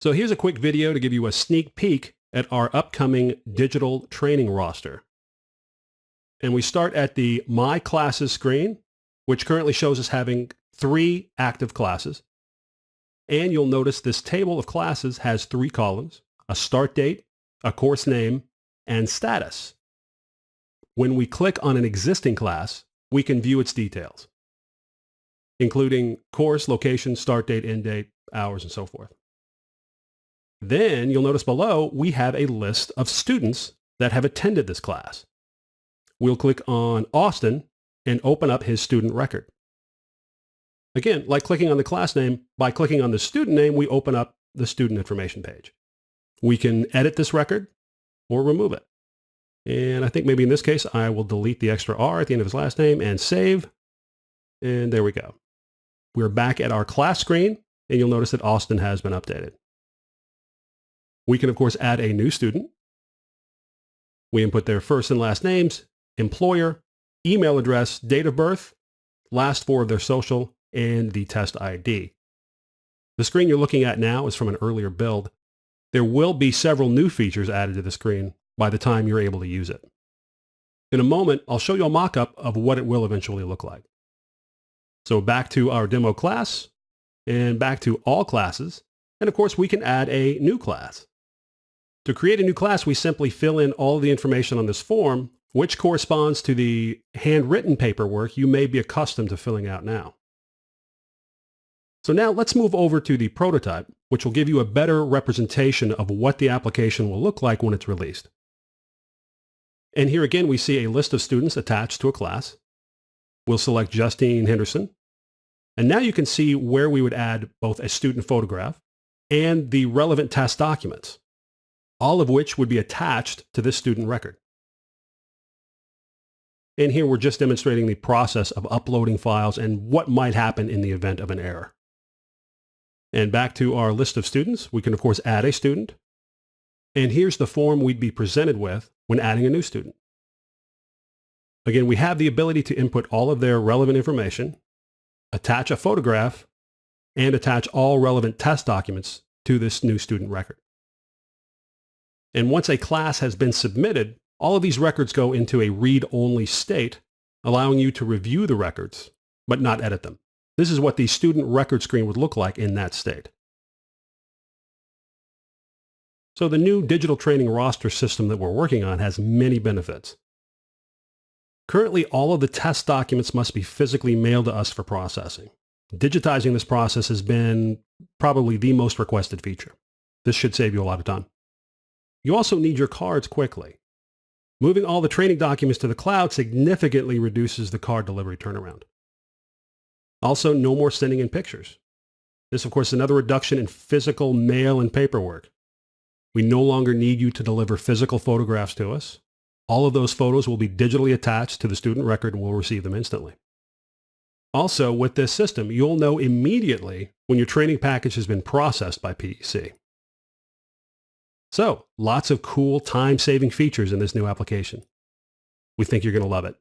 So here's a quick video to give you a sneak peek at our upcoming digital training roster. And we start at the My Classes screen, which currently shows us having 3 active classes. And you'll notice this table of classes has 3 columns: a start date, a course name, and status. When we click on an existing class, we can view its details, including course, location, start date, end date, hours, and so forth. Then you'll notice below we have a list of students that have attended this class. We'll click on Austin and open up his student record. Again, like clicking on the class name, by clicking on the student name, we open up the student information page. We can edit this record or remove it. And I think maybe in this case, I will delete the extra R at the end of his last name and save. And there we go. We're back at our class screen, and you'll notice that Austin has been updated. We can, of course, add a new student. We input their first and last names, employer, email address, date of birth, last 4 of their social, and the test ID. The screen you're looking at now is from an earlier build. There will be several new features added to the screen by the time you're able to use it. In a moment, I'll show you a mock-up of what it will eventually look like. So back to our demo class, and back to all classes, and of course we can add a new class. To create a new class, we simply fill in all the information on this form, which corresponds to the handwritten paperwork you may be accustomed to filling out now. So now let's move over to the prototype, which will give you a better representation of what the application will look like when it's released. And here again, we see a list of students attached to a class. We'll select Justine Henderson. And now you can see where we would add both a student photograph and the relevant test documents, all of which would be attached to this student record. And here we're just demonstrating the process of uploading files and what might happen in the event of an error. And back to our list of students, we can of course add a student. And here's the form we'd be presented with when adding a new student. Again, we have the ability to input all of their relevant information, attach a photograph, and attach all relevant test documents to this new student record. And once a class has been submitted, all of these records go into a read-only state, allowing you to review the records, but not edit them. This is what the student record screen would look like in that state. So the new digital training roster system that we're working on has many benefits. Currently, all of the test documents must be physically mailed to us for processing. Digitizing this process has been probably the most requested feature. This should save you a lot of time. You also need your cards quickly. Moving all the training documents to the cloud significantly reduces the card delivery turnaround. Also, no more sending in pictures. This, of course, is another reduction in physical mail and paperwork. We no longer need you to deliver physical photographs to us. All of those photos will be digitally attached to the student record and we'll receive them instantly. Also, with this system, you'll know immediately when your training package has been processed by PEC. So, lots of cool time-saving features in this new application. We think you're going to love it.